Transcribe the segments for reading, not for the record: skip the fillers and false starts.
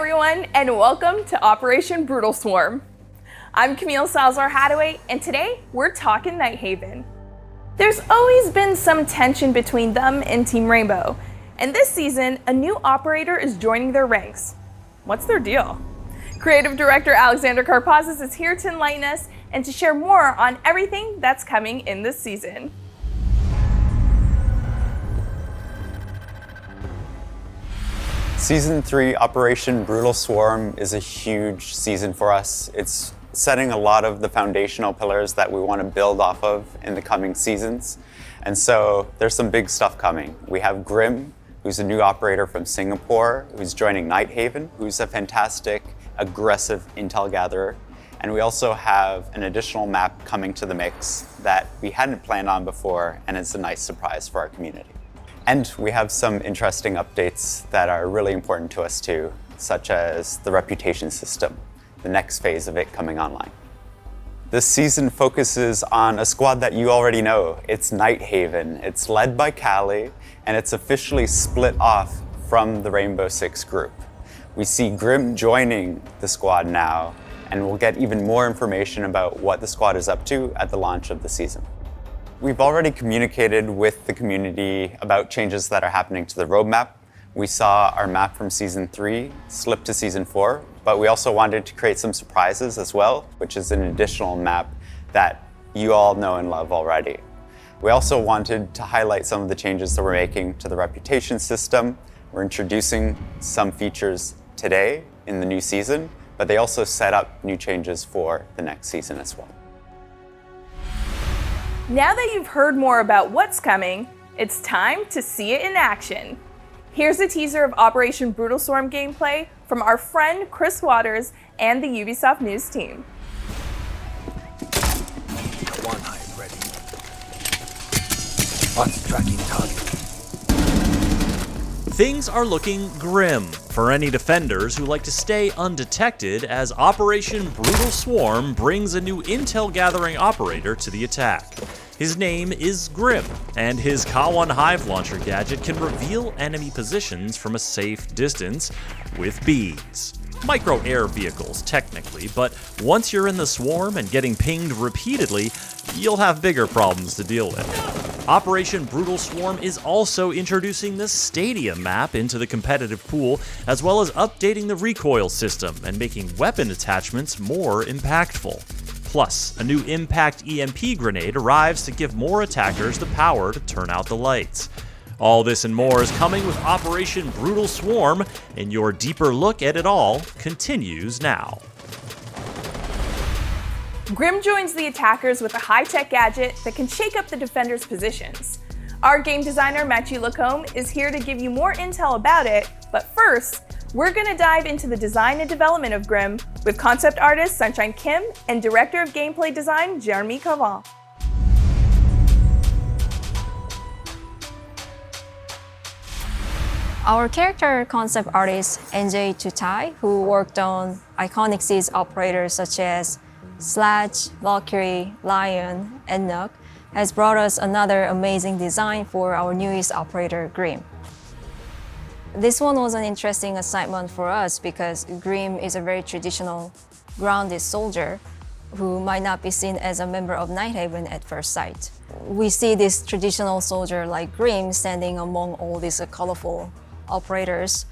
everyone, and welcome to Operation Brutal Swarm. I'm Camille Salazar-Hathaway, and today we're talking Nighthaven. There's always been some tension between them and Team Rainbow, and this season, a new operator is joining their ranks. What's their deal? Creative Director Alexander Karpazis is here to enlighten us and to share more on everything that's coming in this season. Season 3, Operation Brutal Swarm, is a huge season for us. It's setting a lot of the foundational pillars that we want to build off of in the coming seasons. And so there's some big stuff coming. We have Grimm, who's a new operator from Singapore, who's joining Nighthaven, who's a fantastic, aggressive intel gatherer. And we also have an additional map coming to the mix that we hadn't planned on before, and it's a nice surprise for our community. And we have some interesting updates that are really important to us too, such as the reputation system, the next phase of it coming online. This season focuses on a squad that you already know. It's Nighthaven. It's led by Callie, and it's officially split off from the Rainbow Six group. We see Grimm joining the squad now, and we'll get even more information about what the squad is up to at the launch of the season. We've already communicated with the community about changes that are happening to the roadmap. We saw our map from Season 3 slip to Season 4, but we also wanted to create some surprises as well, which is an additional map that you all know and love already. We also wanted to highlight some of the changes that we're making to the reputation system. We're introducing some features today in the new season, but they also set up new changes for the next season as well. Now that you've heard more about what's coming, it's time to see it in action. Here's a teaser of Operation Brutal Swarm gameplay from our friend Chris Waters and the Ubisoft News team. One hive ready. What's tracking target? Things are looking grim for any defenders who like to stay undetected as Operation Brutal Swarm brings a new intel gathering operator to the attack. His name is Grimm, and his K1 Hive launcher gadget can reveal enemy positions from a safe distance with bees. Micro air vehicles, technically, but once you're in the swarm and getting pinged repeatedly, you'll have bigger problems to deal with. Operation Brutal Swarm is also introducing the Stadium map into the competitive pool, as well as updating the recoil system and making weapon attachments more impactful. Plus, a new Impact EMP grenade arrives to give more attackers the power to turn out the lights. All this and more is coming with Operation Brutal Swarm, and your deeper look at it all continues now. Grimm joins the attackers with a high-tech gadget that can shake up the defenders' positions. Our game designer, Matthew Lacombe, is here to give you more intel about it, but first, we're going to dive into the design and development of Grimm with concept artist Sunshine Kim and director of gameplay design Jeremy Cavan. Our character concept artist NJ Tutai, who worked on iconic Seas operators such as Sledge, Valkyrie, Lion, and Nook, has brought us another amazing design for our newest operator, Grimm. This one was an interesting assignment for us because Grimm is a very traditional, grounded soldier who might not be seen as a member of Nighthaven at first sight. We see this traditional soldier like Grimm standing among all these colorful operators,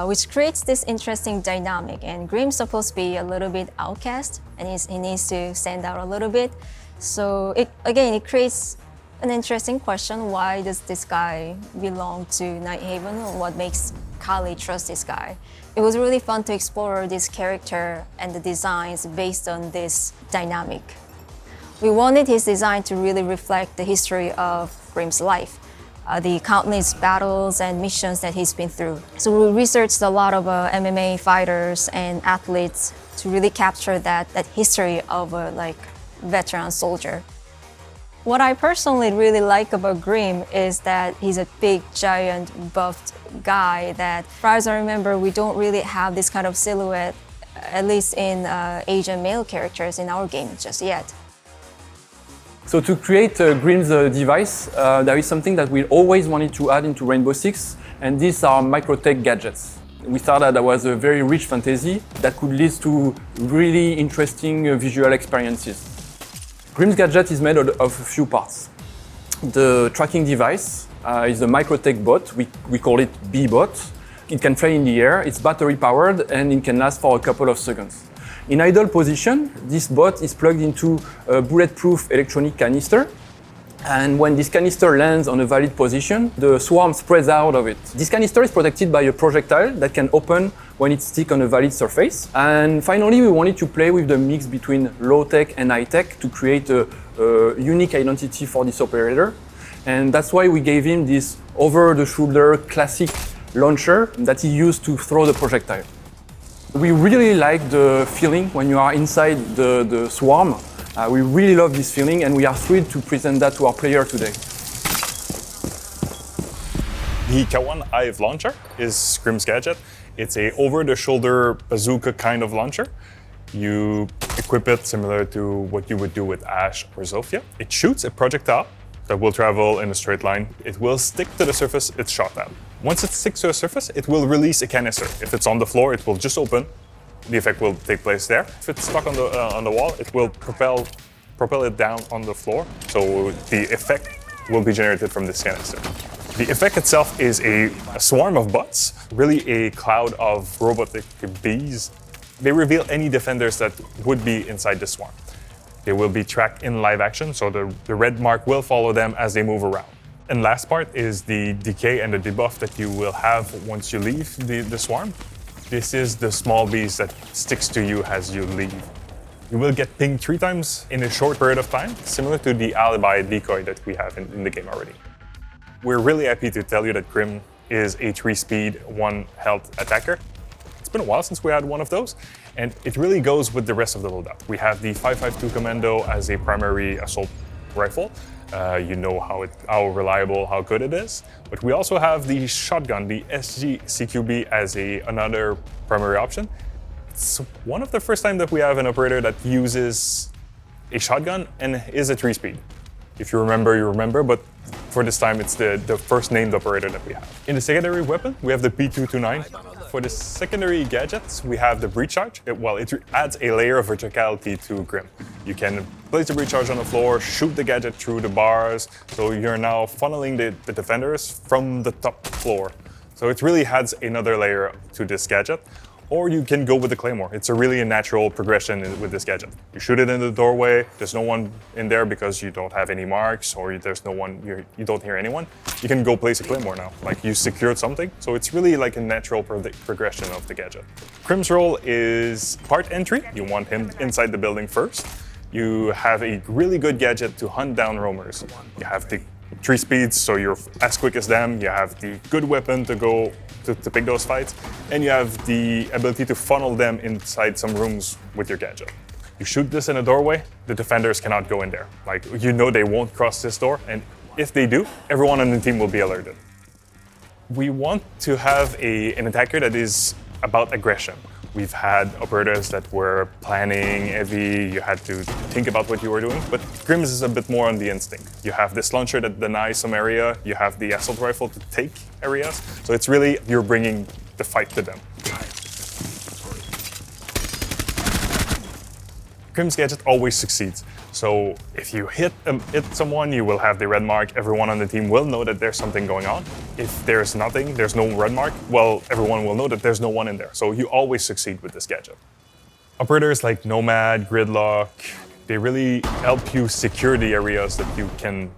which creates this interesting dynamic. And Grimm's supposed to be a little bit outcast, and he needs to stand out a little bit. So it creates an interesting question: why does this guy belong to Nighthaven? What makes Callie trust this guy? It was really fun to explore this character and the designs based on this dynamic. We wanted his design to really reflect the history of Grimm's life, the countless battles and missions that he's been through. So we researched a lot of MMA fighters and athletes to really capture that history of a veteran soldier. What I personally really like about Grimm is that he's a big, giant, buffed guy that, as far as I remember, we don't really have this kind of silhouette, at least in Asian male characters in our game just yet. So to create Grimm's device, there is something that we always wanted to add into Rainbow Six, and these are microtech gadgets. We thought that that was a very rich fantasy that could lead to really interesting visual experiences. Grimm's gadget is made of a few parts. The tracking device is a microtech bot. We call it B-bot. It can fly in the air, it's battery powered, and it can last for a couple of seconds. In idle position, this bot is plugged into a bulletproof electronic canister. And when this canister lands on a valid position, the swarm spreads out of it. This canister is protected by a projectile that can open when it's stuck on a valid surface. And finally, we wanted to play with the mix between low-tech and high-tech to create a unique identity for this operator. And that's why we gave him this over-the-shoulder classic launcher that he used to throw the projectile. We really like the feeling when you are inside the swarm. We really love this feeling and we are thrilled to present that to our player today. The K1 Hive launcher is Grimm's gadget. It's a over-the-shoulder bazooka kind of launcher. You equip it similar to what you would do with Ash or Zofia. It shoots a projectile that will travel in a straight line. It will stick to the surface it's shot at. Once it sticks to a surface, it will release a canister. If it's on the floor, it will just open. The effect will take place there. If it's stuck on the wall, it will propel it down on the floor. So the effect will be generated from this canister. The effect itself is a swarm of bots, really a cloud of robotic bees. They reveal any defenders that would be inside the swarm. They will be tracked in live action, so the red mark will follow them as they move around. And last part is the decay and the debuff that you will have once you leave the swarm. This is the small beast that sticks to you as you leave. You will get pinged 3 times in a short period of time, similar to the alibi decoy that we have in the game already. We're really happy to tell you that Grimm is a 3-speed, 1-health attacker. It's been a while since we had one of those, and it really goes with the rest of the loadout. We have the 5.52 Commando as a primary assault rifle. You know how reliable, how good it is. But we also have the shotgun, the SG CQB, as another primary option. It's one of the first time that we have an operator that uses a shotgun and is a 3-speed. If you remember, you remember, but for this time it's the first named operator that we have. In the secondary weapon, we have the P229. For the secondary gadgets, we have the breach charge. It adds a layer of verticality to Grimm. You can place the breach charge on the floor, shoot the gadget through the bars, so you're now funneling the defenders from the top floor. So it really adds another layer to this gadget. Or you can go with the Claymore. It's really a natural progression with this gadget. You shoot it in the doorway, there's no one in there because you don't have any marks or there's no one, you don't hear anyone. You can go place a Claymore now, like you secured something. So it's really like a natural progression of the gadget. Grimm's role is part entry. You want him inside the building first. You have a really good gadget to hunt down roamers. You have the 3 speeds, so you're as quick as them. You have the good weapon to go to pick those fights, and you have the ability to funnel them inside some rooms with your gadget. You shoot this in a doorway, the defenders cannot go in there. Like, you know they won't cross this door, and if they do, everyone on the team will be alerted. We want to have an attacker that is about aggression. We've had operators that were planning heavy, you had to think about what you were doing, but Grimm's is a bit more on the instinct. You have this launcher that denies some area, you have the assault rifle to take areas, so it's really, you're bringing the fight to them. Grimm's gadget always succeeds. So if you hit someone, you will have the red mark. Everyone on the team will know that there's something going on. If there's nothing, there's no red mark, well, everyone will know that there's no one in there. So you always succeed with this gadget. Operators like Nomad, Gridlock, they really help you secure the areas that you can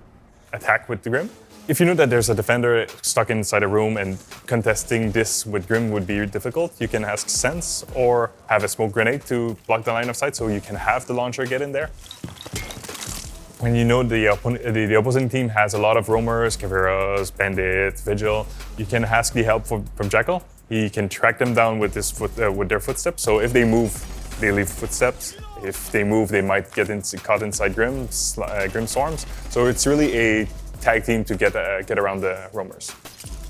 attack with the Grimm. If you know that there's a defender stuck inside a room and contesting this with Grimm would be difficult, you can ask Sense or have a smoke grenade to block the line of sight so you can have the launcher get in there. When you know the opposing team has a lot of roamers, Caveras, Bandits, Vigil, you can ask the help from Jackal. He can track them down with their footsteps. So if they move, they leave footsteps. If they move, they might get caught inside Grimm swarms. So it's really a tag team to get around the roamers.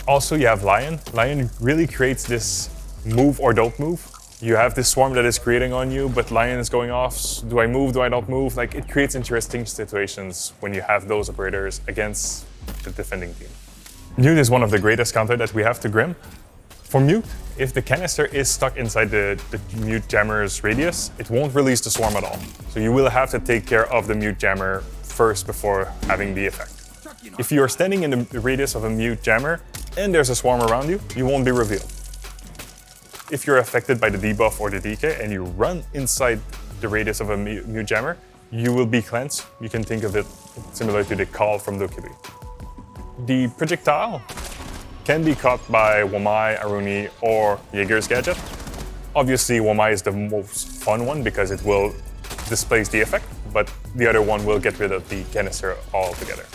Also, you have Lion. Lion really creates this move or don't move. You have this swarm that is creating on you, but Lion is going off. Do I move? Do I not move? Like, it creates interesting situations when you have those operators against the defending team. Nude is one of the greatest counter that we have to Grimm. For mute, if the canister is stuck inside the mute jammer's radius, it won't release the swarm at all. So you will have to take care of the mute jammer first before having the effect. If you are standing in the radius of a mute jammer and there's a swarm around you, you won't be revealed. If you're affected by the debuff or the decay and you run inside the radius of a mute jammer, you will be cleansed. You can think of it similar to the call from Dokkaebi. The projectile can be caught by Wamai, Aruni, or Jaeger's gadget. Obviously, Wamai is the most fun one because it will displace the effect, but the other one will get rid of the canister altogether.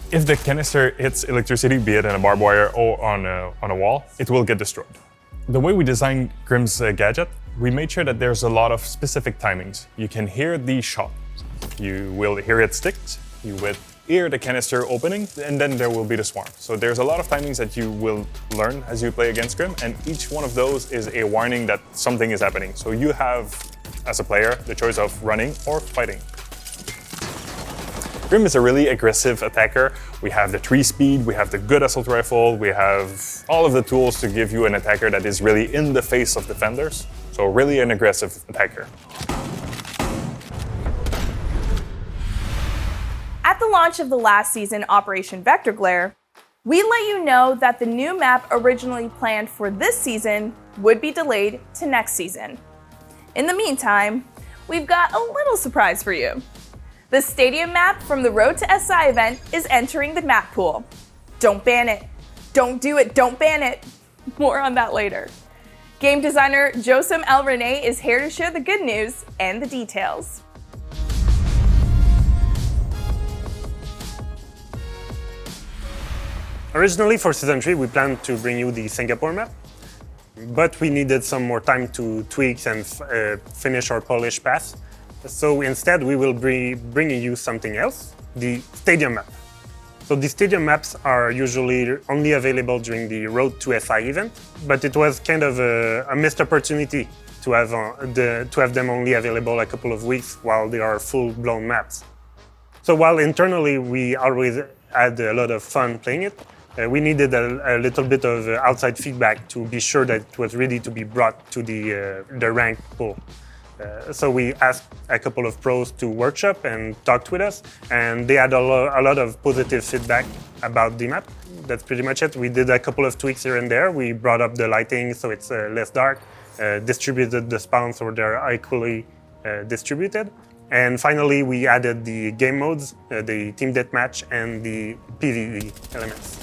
If the canister hits electricity, be it in a barbed wire or on a wall, it will get destroyed. The way we designed Grimm's gadget, we made sure that there's a lot of specific timings. You can hear the shot. You will hear it stick. You will hear the canister opening, and then there will be the swarm. So there's a lot of timings that you will learn as you play against Grimm, and each one of those is a warning that something is happening. So you have, as a player, the choice of running or fighting. Grimm is a really aggressive attacker. We have the 3 speed, we have the good assault rifle, we have all of the tools to give you an attacker that is really in the face of defenders. So really an aggressive attacker. At the launch of the last season, Operation Vector Glare, we let you know that the new map originally planned for this season would be delayed to next season. In the meantime, we've got a little surprise for you. The stadium map from the Road to SI event is entering the map pool. Don't ban it. Don't do it. Don't ban it. More on that later. Game designer Josem El Rene is here to share the good news and the details. Originally for Season 3, we planned to bring you the Singapore map, but we needed some more time to tweak and finish our polished path. So instead, we will be bringing you something else, the stadium map. So the stadium maps are usually only available during the Road to SI event, but it was kind of a missed opportunity to have them only available a couple of weeks while they are full-blown maps. So while internally we always had a lot of fun playing it, we needed a little bit of outside feedback to be sure that it was ready to be brought to the ranked pool. So we asked a couple of pros to workshop and talked with us, and they had a lot of positive feedback about the map. That's pretty much it. We did a couple of tweaks here and there. We brought up the lighting so it's less dark, distributed the spawns so they're equally distributed. And finally, we added the game modes, the team deathmatch, and the PvE elements.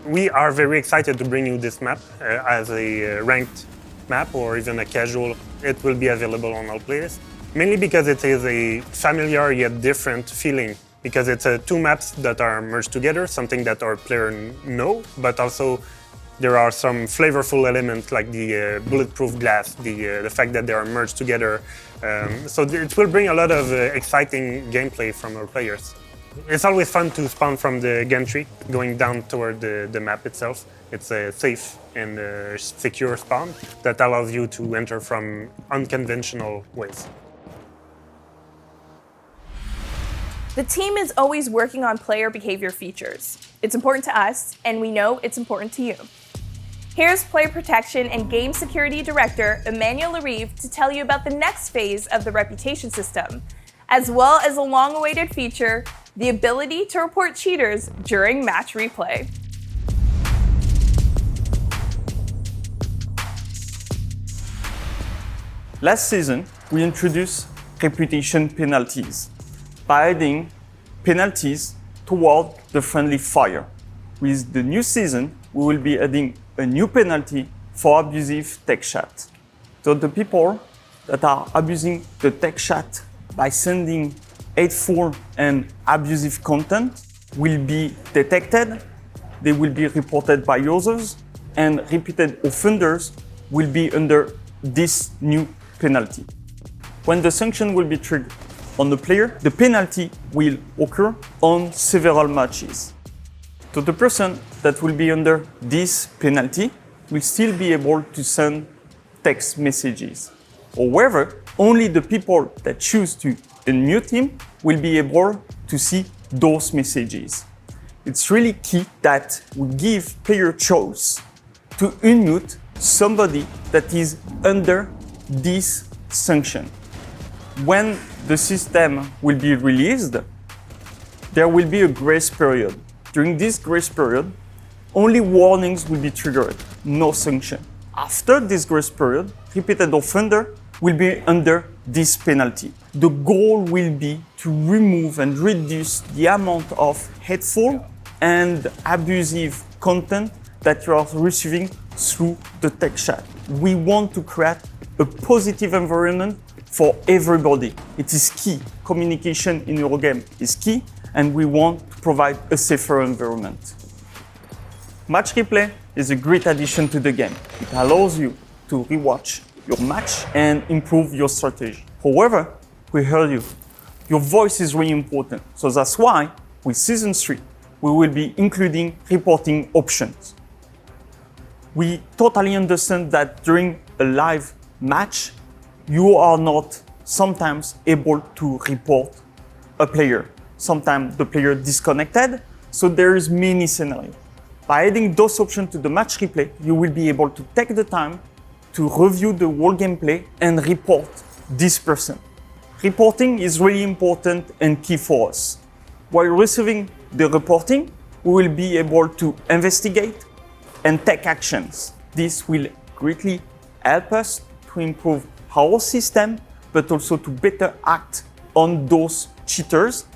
We are very excited to bring you this map as a ranked map or even a casual. It will be available on all playlists, mainly because it is a familiar yet different feeling, because it's two maps that are merged together, something that our players know, but also there are some flavorful elements like the bulletproof glass, the fact that they are merged together. So it will bring a lot of exciting gameplay from our players. It's always fun to spawn from the gantry, going down toward the map itself. It's a safe and secure spawn that allows you to enter from unconventional ways. The team is always working on player behavior features. It's important to us, and we know it's important to you. Here's Player Protection and Game Security Director Emmanuel Larive to tell you about the next phase of the reputation system, as well as a long-awaited feature, the ability to report cheaters during match replay. Last season, we introduced reputation penalties by adding penalties toward the friendly fire. With the new season, we will be adding a new penalty for abusive tech chat. So the people that are abusing the tech chat by sending hateful and abusive content will be detected, they will be reported by users, and repeated offenders will be under this new penalty. When the sanction will be triggered on the player, the penalty will occur on several matches. So the person that will be under this penalty will still be able to send text messages. However, only the people that choose to unmute him will be able to see those messages. It's really key that we give player choice to unmute somebody that is under this sanction. When the system will be released, there will be a grace period. During this grace period, only warnings will be triggered, no sanction. After this grace period, repeated offender will be under this penalty. The goal will be to remove and reduce the amount of hateful and abusive content that you are receiving through the text chat. We want to create a positive environment for everybody. It is key. Communication in your game is key, and we want to provide a safer environment. Match replay is a great addition to the game. It allows you to rewatch your match and improve your strategy. However, we heard you. Your voice is really important. So that's why with Season 3, we will be including reporting options. We totally understand that during a live match, you are not sometimes able to report a player. Sometimes the player disconnected, so there is many scenarios. By adding those options to the match replay, you will be able to take the time to review the whole gameplay and report this person. Reporting is really important and key for us. While receiving the reporting, we will be able to investigate and take actions. This will greatly help us to improve our system, but also to better act on those cheaters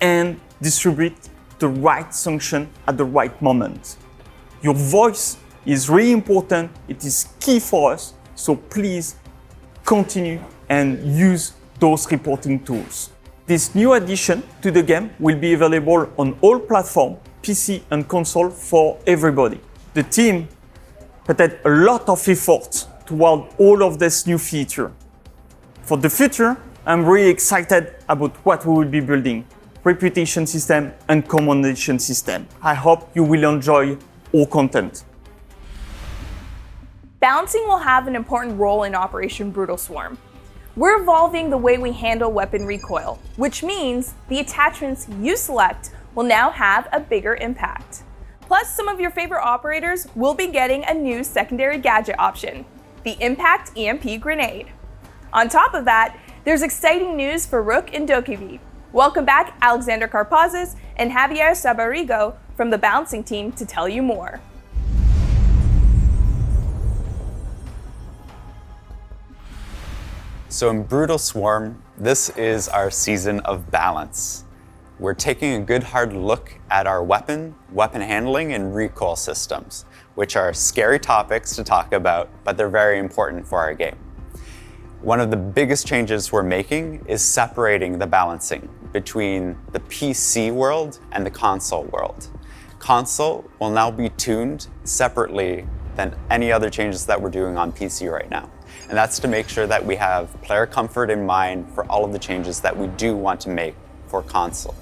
and distribute the right sanction at the right moment. Your voice is really important. It is key for us. So please continue and use those reporting tools. This new addition to the game will be available on all platforms, PC and console for everybody. The team put a lot of effort toward all of this new feature. For the future, I'm really excited about what we will be building. Reputation system and commendation system. I hope you will enjoy our content. Balancing will have an important role in Operation Brutal Swarm. We're evolving the way we handle weapon recoil, which means the attachments you select will now have a bigger impact. Plus, some of your favorite operators will be getting a new secondary gadget option, the Impact EMP Grenade. On top of that, there's exciting news for Rook and Dokkaebi. Welcome back Alexander Karpazis and Javier Sabarigo from the balancing team to tell you more. So in Brutal Swarm, this is our season of balance. We're taking a good hard look at our weapon handling, and recoil systems, which are scary topics to talk about, but they're very important for our game. One of the biggest changes we're making is separating the balancing between the PC world and the console world. Console will now be tuned separately than any other changes that we're doing on PC right now. And that's to make sure that we have player comfort in mind for all of the changes that we do want to make for console.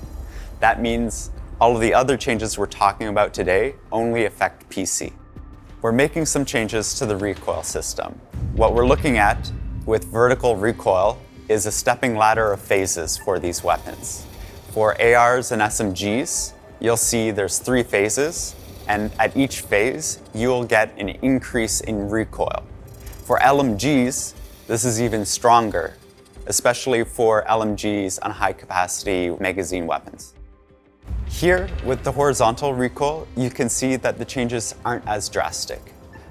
That means all of the other changes we're talking about today only affect PC. We're making some changes to the recoil system. What we're looking at with vertical recoil is a stepping ladder of phases for these weapons. For ARs and SMGs, you'll see there's 3 phases, and at each phase, you'll get an increase in recoil. For LMGs, this is even stronger, especially for LMGs on high-capacity magazine weapons. Here, with the horizontal recoil, you can see that the changes aren't as drastic.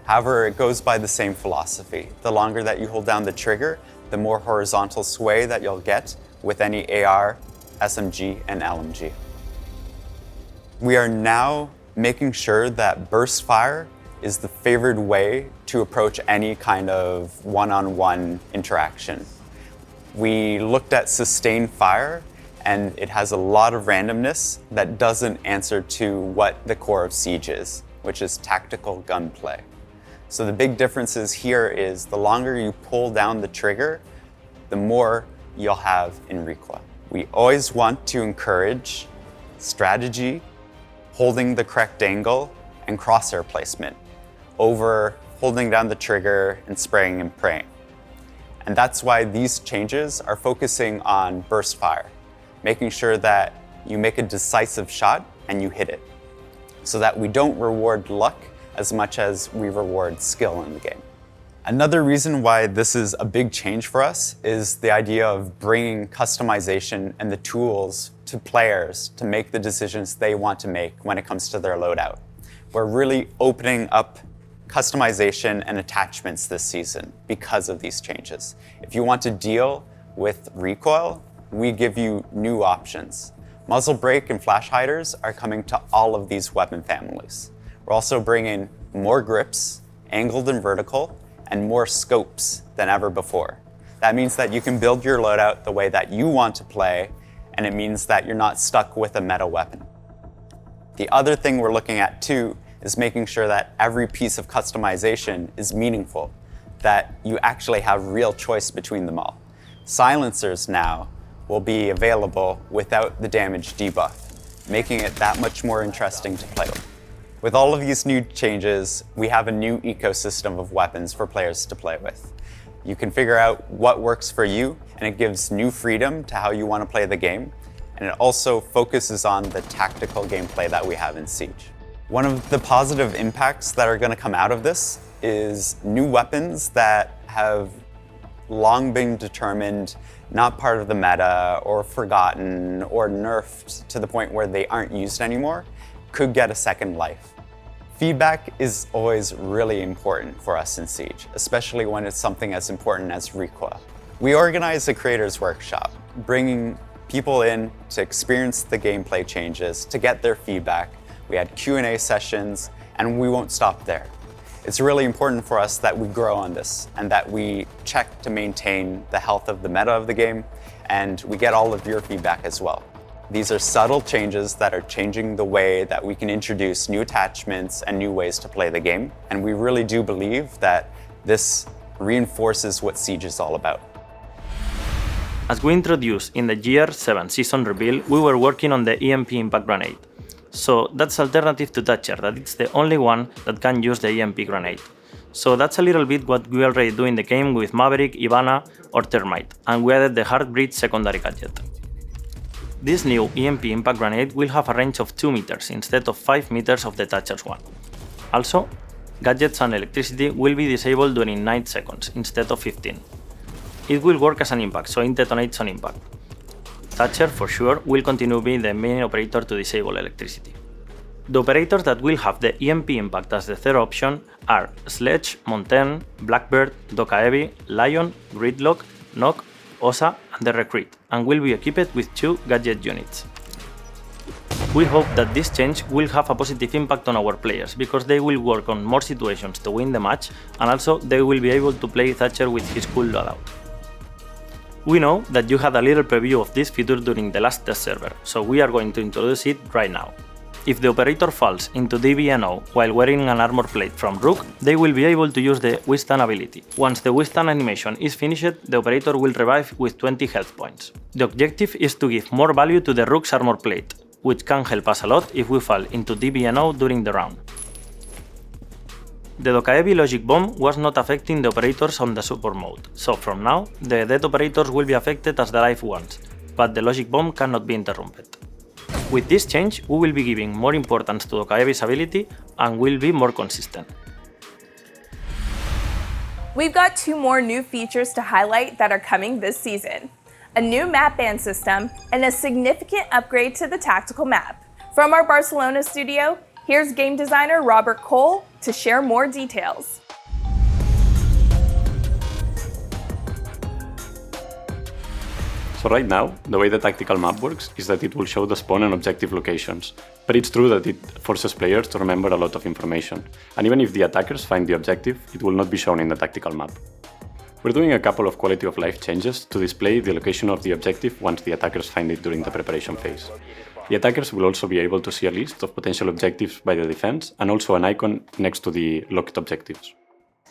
However, it goes by the same philosophy. The longer that you hold down the trigger, the more horizontal sway that you'll get with any AR, SMG, and LMG. We are now making sure that burst fire is the favored way to approach any kind of one-on-one interaction. We looked at sustained fire, and it has a lot of randomness that doesn't answer to what the core of Siege is, which is tactical gunplay. So the big differences here is the longer you pull down the trigger, the more you'll have in recoil. We always want to encourage strategy, holding the correct angle, and crosshair placement over holding down the trigger and spraying and praying. And that's why these changes are focusing on burst fire, making sure that you make a decisive shot and you hit it, so that we don't reward luck as much as we reward skill in the game. Another reason why this is a big change for us is the idea of bringing customization and the tools to players to make the decisions they want to make when it comes to their loadout. We're really opening up customization and attachments this season because of these changes. If you want to deal with recoil, we give you new options. Muzzle brake and flash hiders are coming to all of these weapon families. We're also bringing more grips, angled and vertical, and more scopes than ever before. That means that you can build your loadout the way that you want to play, and it means that you're not stuck with a meta weapon. The other thing we're looking at too is making sure that every piece of customization is meaningful, that you actually have real choice between them all. Silencers now will be available without the damage debuff, making it that much more interesting to play with. With all of these new changes, we have a new ecosystem of weapons for players to play with. You can figure out what works for you, and it gives new freedom to how you want to play the game, and it also focuses on the tactical gameplay that we have in Siege. One of the positive impacts that are going to come out of this is new weapons that have long been determined not part of the meta or forgotten or nerfed to the point where they aren't used anymore could get a second life. Feedback is always really important for us in Siege, especially when it's something as important as recoil. We organize a creators workshop, bringing people in to experience the gameplay changes, to get their feedback. We had Q&A sessions, and we won't stop there. It's really important for us that we grow on this and that we check to maintain the health of the meta of the game, and we get all of your feedback as well. These are subtle changes that are changing the way that we can introduce new attachments and new ways to play the game, and we really do believe that this reinforces what Siege is all about. As we introduced in the Year 7 season reveal, we were working on the EMP impact grenade. So that's alternative to Thatcher, that it's the only one that can use the EMP grenade. So that's a little bit what we already do in the game with Maverick, Ivana or Termite, and we added the Heartbreed secondary gadget. This new EMP impact grenade will have a range of 2 meters instead of 5 meters of the Thatcher's one. Also, gadgets and electricity will be disabled during 9 seconds instead of 15. It will work as an impact, so it detonates on impact. Thatcher, for sure, will continue being the main operator to disable electricity. The operators that will have the EMP impact as the third option are Sledge, Montaigne, Blackbird, Dokaebi, Lion, Gridlock, Knock, Osa, and the Recruit, and will be equipped with 2 gadget units. We hope that this change will have a positive impact on our players, because they will work on more situations to win the match, and also they will be able to play Thatcher with his cool loadout. We know that you had a little preview of this feature during the last test server, so we are going to introduce it right now. If the operator falls into DBNO while wearing an armor plate from Rook, they will be able to use the Withstand ability. Once the Withstand animation is finished, the operator will revive with 20 health points. The objective is to give more value to the Rook's armor plate, which can help us a lot if we fall into DBNO during the round. The Dokaebi logic bomb was not affecting the operators on the support mode, so from now, the dead operators will be affected as the live ones, but the logic bomb cannot be interrupted. With this change, we will be giving more importance to Dokaebi's ability and will be more consistent. We've got 2 more new features to highlight that are coming this season. A new map ban system and a significant upgrade to the tactical map. From our Barcelona studio, here's game designer Robert Cole to share more details. So right now, the way the tactical map works is that it will show the spawn and objective locations, but it's true that it forces players to remember a lot of information, and even if the attackers find the objective, it will not be shown in the tactical map. We're doing a couple of quality of life changes to display the location of the objective once the attackers find it during the preparation phase. The attackers will also be able to see a list of potential objectives by the defense and also an icon next to the locked objectives.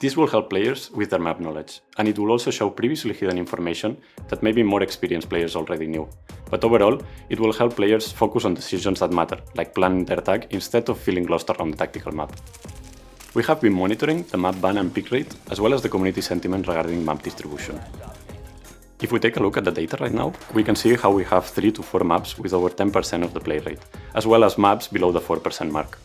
This will help players with their map knowledge, and it will also show previously hidden information that maybe more experienced players already knew. But overall, it will help players focus on decisions that matter, like planning their attack instead of feeling lost around the tactical map. We have been monitoring the map ban and pick rate, as well as the community sentiment regarding map distribution. If we take a look at the data right now, we can see how we have 3 to 4 maps with over 10% of the play rate, as well as maps below the 4% mark.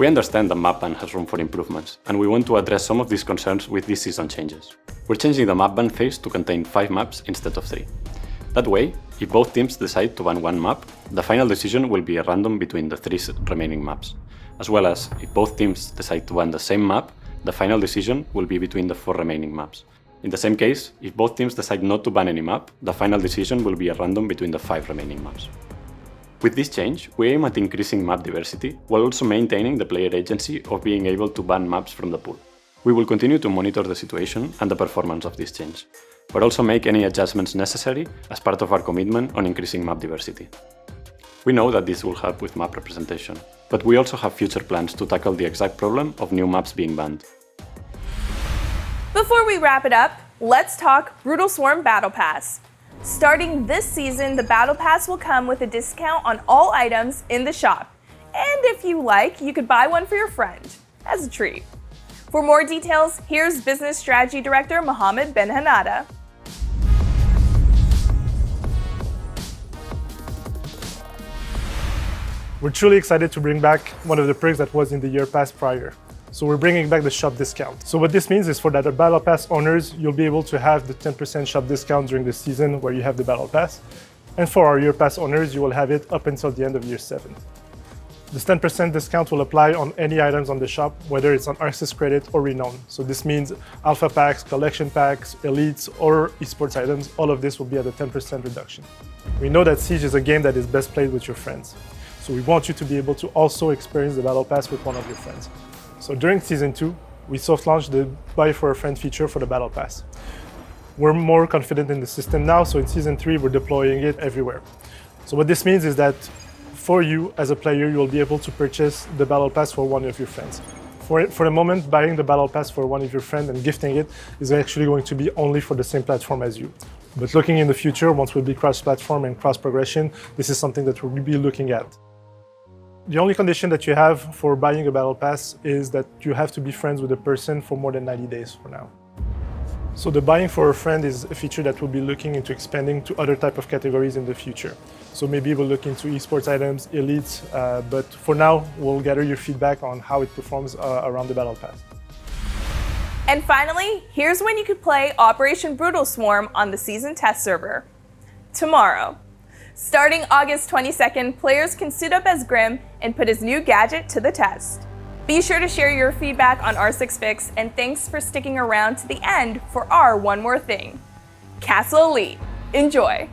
We understand the map ban has room for improvements, and we want to address some of these concerns with this season changes. We're changing the map ban phase to contain 5 maps instead of 3. That way, if both teams decide to ban one map, the final decision will be a random between the 3 remaining maps. As well as, if both teams decide to ban the same map, the final decision will be between the 4 remaining maps. In the same case, if both teams decide not to ban any map, the final decision will be a random between the 5 remaining maps. With this change, we aim at increasing map diversity while also maintaining the player agency of being able to ban maps from the pool. We will continue to monitor the situation and the performance of this change, but also make any adjustments necessary as part of our commitment on increasing map diversity. We know that this will help with map representation, but we also have future plans to tackle the exact problem of new maps being banned. Before we wrap it up, let's talk Brutal Swarm Battle Pass. Starting this season, the Battle Pass will come with a discount on all items in the shop. And if you like, you could buy one for your friend as a treat. For more details, here's Business Strategy Director Mohammed Ben Hanada. We're truly excited to bring back one of the perks that was in the year pass prior. So we're bringing back the shop discount. So what this means is for the Battle Pass owners, you'll be able to have the 10% shop discount during the season where you have the Battle Pass. And for our year pass owners, you will have it up until the end of year 7. This 10% discount will apply on any items on the shop, whether it's on Arxis credit or Renown. So this means alpha packs, collection packs, elites, or esports items. All of this will be at a 10% reduction. We know that Siege is a game that is best played with your friends. So we want you to be able to also experience the Battle Pass with one of your friends. So during Season 2, we soft launched the Buy for a Friend feature for the Battle Pass. We're more confident in the system now, so in Season 3, we're deploying it everywhere. So what this means is that for you, as a player, you'll be able to purchase the Battle Pass for one of your friends. For the moment, buying the Battle Pass for one of your friends and gifting it is actually going to be only for the same platform as you. But looking in the future, once we'll be cross-platform and cross-progression, this is something that we'll be looking at. The only condition that you have for buying a Battle Pass is that you have to be friends with a person for more than 90 days for now. So the buying for a friend is a feature that we'll be looking into expanding to other type of categories in the future. So maybe we'll look into esports items, elites, but for now, we'll gather your feedback on how it performs around the Battle Pass. And finally, here's when you could play Operation Brutal Swarm on the season test server. Tomorrow. Starting August 22nd, players can suit up as Grimm and put his new gadget to the test. Be sure to share your feedback on R6Fix, and thanks for sticking around to the end for our One More Thing. Castle Elite. Enjoy!